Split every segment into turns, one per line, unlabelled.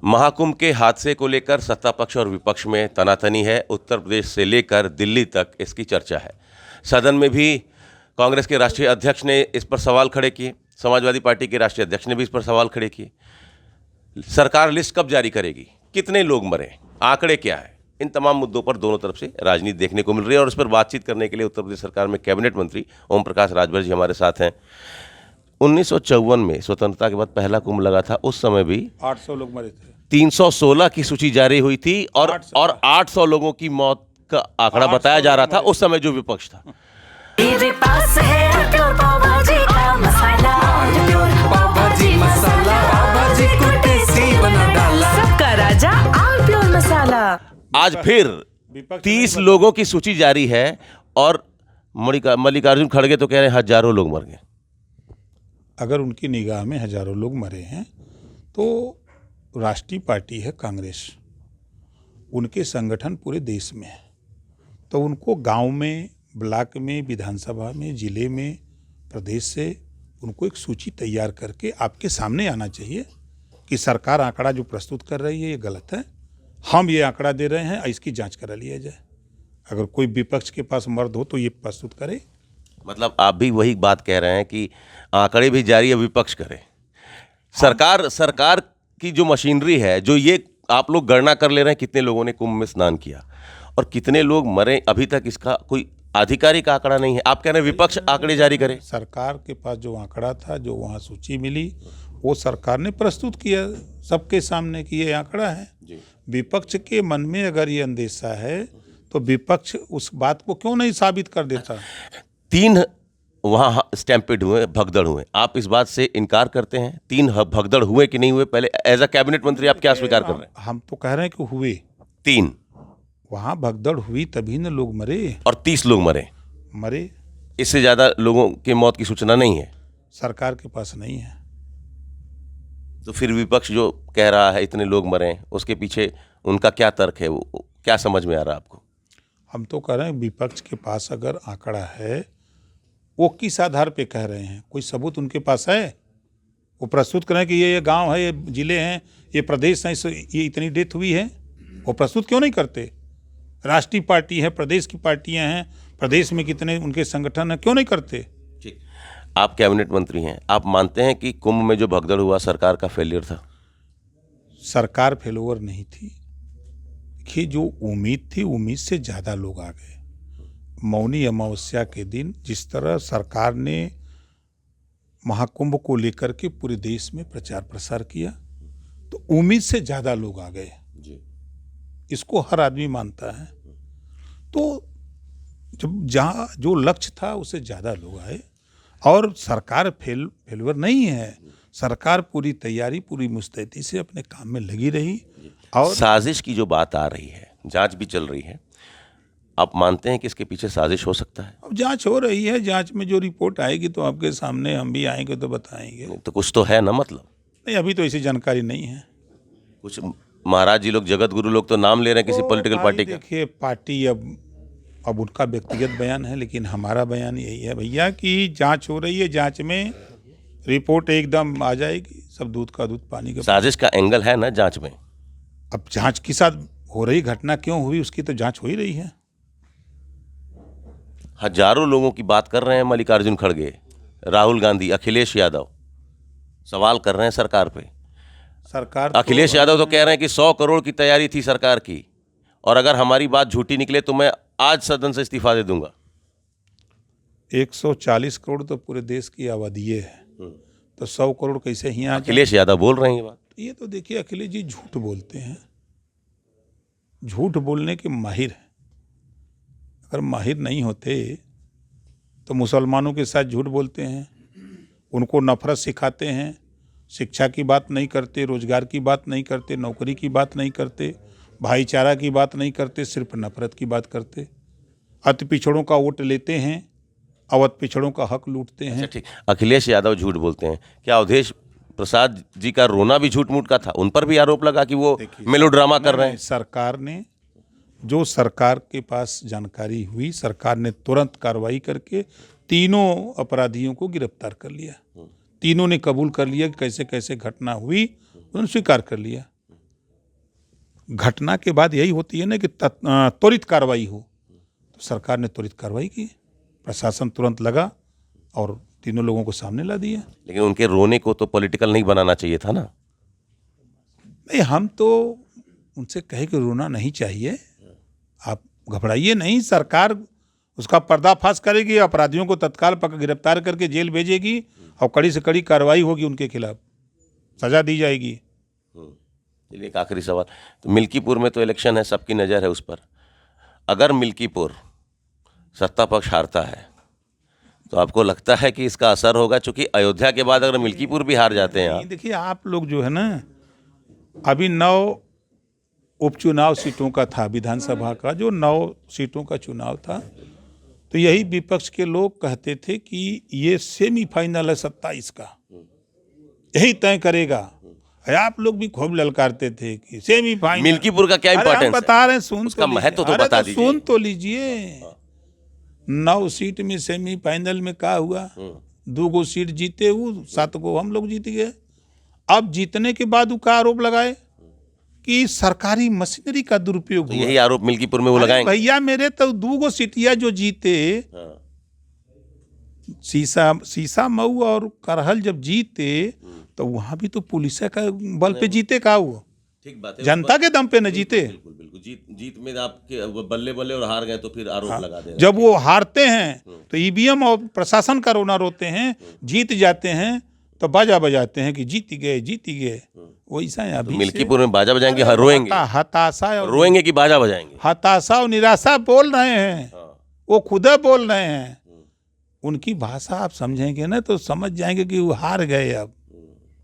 महाकुंभ के हादसे को लेकर सत्ता पक्ष और विपक्ष में तनातनी है। उत्तर प्रदेश से लेकर दिल्ली तक इसकी चर्चा है। सदन में भी कांग्रेस के राष्ट्रीय अध्यक्ष ने इस पर सवाल खड़े किए, समाजवादी पार्टी के राष्ट्रीय अध्यक्ष ने भी इस पर सवाल खड़े किए। सरकार लिस्ट कब जारी करेगी, कितने लोग मरे, आंकड़े क्या है, इन तमाम मुद्दों पर दोनों तरफ से राजनीति देखने को मिल रही है। और इस पर बातचीत करने के लिए उत्तर प्रदेश सरकार में कैबिनेट मंत्री ओम प्रकाश राजभर जी हमारे साथ हैं। 1954 में स्वतंत्रता के बाद पहला कुंभ लगा था, उस समय भी
800 लोग मरे थे।
316 की सूची जारी हुई थी और 800 लोगों की मौत का आंकड़ा बताया जा रहा था उस समय जो विपक्ष था।
मेरे पास है प्योर पाव भाजी का मसाला, प्योर पाव भाजी मसाला, पाव भाजी को टेस्टी बना डाला, सबका राजा और प्योर मसाला।
आज फिर 30 लोगों की सूची जारी है और मल्लिकार्जुन खड़गे तो कह रहे हैं हजारों लोग मर गए।
अगर उनकी निगाह में हजारों लोग मरे हैं तो राष्ट्रीय पार्टी है कांग्रेस, उनके संगठन पूरे देश में है, तो उनको गांव में, ब्लॉक में, विधानसभा में, जिले में, प्रदेश से उनको एक सूची तैयार करके आपके सामने आना चाहिए कि सरकार आंकड़ा जो प्रस्तुत कर रही है ये गलत है, हम ये आंकड़ा दे रहे हैं, इसकी जांच करा लिया जाए। अगर कोई विपक्ष के पास मर्द हो तो ये प्रस्तुत करे।
मतलब आप भी वही बात कह रहे हैं कि आंकड़े भी जारी है, विपक्ष करे। सरकार की जो मशीनरी है, जो ये आप लोग गणना कर ले रहे हैं कितने लोगों ने कुंभ में स्नान किया और कितने लोग मरे, अभी तक इसका कोई आधिकारिक आंकड़ा नहीं है। आप कह रहे हैं विपक्ष आंकड़े जारी करे।
सरकार के पास जो आंकड़ा था, जो वहाँ सूची मिली, वो सरकार ने प्रस्तुत किया सबके सामने कि ये आंकड़ा है। विपक्ष के मन में अगर ये अंदेशा है तो विपक्ष उस बात को क्यों नहीं साबित कर देता।
3 वहाँ स्टैम्पेड हुए, भगदड़ हुए, आप इस बात से इनकार करते हैं? 3 भगदड़ हुए कि नहीं हुए? पहले एज अ कैबिनेट मंत्री आप क्या स्वीकार कर रहे हैं?
हम तो कह रहे हैं कि हुए।
3
वहाँ भगदड़ हुई तभी न लोग मरे
और 30 लोग मरे। इससे ज्यादा लोगों के मौत की सूचना नहीं है,
सरकार के पास नहीं है।
तो फिर विपक्ष जो कह रहा है इतने लोग मरे, उसके पीछे उनका क्या तर्क है, वो क्या समझ में आ रहा है आपको?
हम तो कह रहे हैं विपक्ष के पास अगर आंकड़ा है, वो किस आधार पे कह रहे हैं? कोई सबूत उनके पास है? वो प्रस्तुत करें कि ये गांव है, ये जिले हैं, ये प्रदेश है, ये इतनी डेथ हुई है। वो प्रस्तुत क्यों नहीं करते? राष्ट्रीय पार्टी है, प्रदेश की पार्टियां हैं, प्रदेश में कितने उनके संगठन हैं, क्यों नहीं करते?
ठीक, आप कैबिनेट मंत्री हैं, आप मानते हैं कि कुंभ में जो भगदड़ हुआ सरकार का फेलियर था?
सरकार फेलोवर नहीं थी कि जो उम्मीद थी, उम्मीद से ज़्यादा लोग आ गए। मौनी अमावस्या के दिन जिस तरह सरकार ने महाकुंभ को लेकर के पूरे देश में प्रचार प्रसार किया, तो उम्मीद से ज़्यादा लोग आ गए। इसको हर आदमी मानता है। तो जब जहाँ जो लक्ष्य था उससे ज़्यादा लोग आए और सरकार फेलवर नहीं है। सरकार पूरी तैयारी, पूरी मुस्तैदी से अपने काम में लगी रही। और
साजिश की जो बात आ रही है, जांच भी चल रही है, आप मानते हैं कि इसके पीछे साजिश हो सकता है?
अब जांच हो रही है, जांच में जो रिपोर्ट आएगी तो आपके सामने हम भी आएंगे तो बताएंगे।
तो कुछ तो है ना, मतलब
नहीं, अभी तो ऐसी जानकारी नहीं है।
कुछ महाराज जी लोग, जगत गुरु लोग तो नाम ले रहे हैं किसी पॉलिटिकल पार्टी का।
देखिए, पार्टी अब उनका व्यक्तिगत बयान है, लेकिन हमारा बयान यही है भैया कि जांच हो रही है, जांच में रिपोर्ट एकदम आ जाएगी, सब दूध का दूध पानी का।
साजिश का एंगल है ना जांच में?
अब जांच के साथ हो रही घटना क्यों हुई उसकी तो जांच हो ही रही है।
हजारों लोगों की बात कर रहे हैं मल्लिकार्जुन खड़गे, राहुल गांधी, अखिलेश यादव, सवाल कर रहे हैं सरकार पे।
सरकार
अखिलेश यादव तो कह रहे हैं कि 100 करोड़ की तैयारी थी सरकार की, और अगर हमारी बात झूठी निकले तो मैं आज सदन से इस्तीफा दे दूंगा।
140 करोड़ तो पूरे देश की आबादी है, तो 100 करोड़ कैसे ही आ?
अखिलेश यादव बोल रहे हैं ये बात।
ये तो देखिए, अखिलेश जी झूठ बोलते हैं, झूठ बोलने के माहिर हैं। अगर माहिर नहीं होते तो मुसलमानों के साथ झूठ बोलते हैं, उनको नफरत सिखाते हैं, शिक्षा की बात नहीं करते, रोजगार की बात नहीं करते, नौकरी की बात नहीं करते, भाईचारा की बात नहीं करते, सिर्फ नफरत की बात करते। अति पिछड़ों का वोट लेते हैं, अवध पिछड़ों का हक लूटते हैं।
अच्छा, ठीक, अखिलेश यादव झूठ बोलते हैं। क्या अवधेश प्रसाद जी का रोना भी झूठ मूठ का था? उन पर भी आरोप लगा कि वो मेलोड्रामा कर रहे हैं।
सरकार ने, जो सरकार के पास जानकारी हुई, सरकार ने तुरंत कार्रवाई करके तीनों अपराधियों को गिरफ्तार कर लिया। तीनों ने कबूल कर लिया कि कैसे कैसे घटना हुई, उन्होंने स्वीकार कर लिया। घटना के बाद यही होती है ना कि त्वरित कार्रवाई हो, तो सरकार ने त्वरित कार्रवाई की, प्रशासन तुरंत लगा और तीनों लोगों को सामने ला दिया।
लेकिन उनके रोने को तो पॉलिटिकल नहीं बनाना चाहिए था ना।
नहीं, हम तो उनसे कहे कि रोना नहीं चाहिए, आप घबराइए नहीं, सरकार उसका पर्दाफाश करेगी, अपराधियों को तत्काल पकड़ गिरफ्तार करके जेल भेजेगी और कड़ी से कड़ी कार्रवाई होगी, उनके खिलाफ सजा दी जाएगी।
चलिए, एक आखिरी सवाल, तो मिल्कीपुर में तो इलेक्शन है, सबकी नज़र है उस पर। अगर मिल्कीपुर सत्ता पक्ष हारता है तो आपको लगता है कि इसका असर होगा, चूंकि अयोध्या के बाद अगर मिल्कीपुर भी हार जाते हैं आप?
देखिए, आप लोग जो है ना, अभी 9 उपचुनाव सीटों का था, विधानसभा का जो 9 सीटों का चुनाव था, तो यही विपक्ष के लोग कहते थे कि ये सेमीफाइनल है 27 का, यही तय करेगा। आप लोग भी खूब ललकारते थे कि सेमीफाइनल।
मिल्कीपुर का क्या इंपॉर्टेंस है?
बता रहे हैं, सुन
उसका महत्व तो बता दीजिए।
सुन तो लीजिए, 9 सीट में सेमीफाइनल में क्या हुआ, 2 सीट जीते, 7 हम लोग जीत गए। अब जीतने के बाद वो का आरोप लगाए कि सरकारी मशीनरी का दुरुपयोग
तो
हुआ।
यही आरोप मिल्कीपुर में वो लगाएंगे?
भैया मेरे तो 2 सीटिया जो जीते, सीसा मऊ और करहल जब जीते, तो वहां भी तो पुलिस का बल पे जीते का, वो
ठीक बात है,
जनता के दम पे न जीते।
बिल्कुल बिल्कुल, जीत में आपके बल्ले बल्ले और हार गए तो फिर आरोप लगा दे।
जब वो हारते हैं तो ईवीएम और प्रशासन का रोना रोते हैं, जीत जाते हैं तो बाजा बजाते हैं कि जीत गए। वैसा है अभी।
मिल्कीपुर में बाजा बजाएंगे, रोएंगे?
हताशा और
रोएंगे कि बाजा बजाएंगे?
हताशा और निराशा बोल रहे हैं, वो खुद बोल रहे हैं। उनकी भाषा आप समझेंगे ना तो समझ जाएंगे कि वो हार गए, अब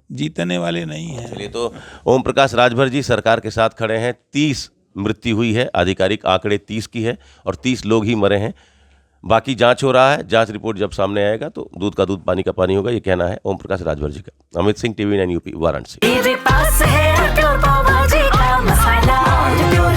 जीतने वाले नहीं हैं।
चलिए, तो ओम प्रकाश राजभर जी सरकार के साथ खड़े हैं। 30 मृत्यु हुई है, आधिकारिक आंकड़े 30 की है और 30 लोग ही मरे हैं। बाकी जांच हो रहा है, जांच रिपोर्ट जब सामने आएगा तो दूध का दूध पानी का पानी होगा, ये कहना है ओम प्रकाश राजभर जी का। Amit Singh, TV9 UP, Varanasi.
मेरे पास है प्योर पाव भाजी का मसाला, प्योर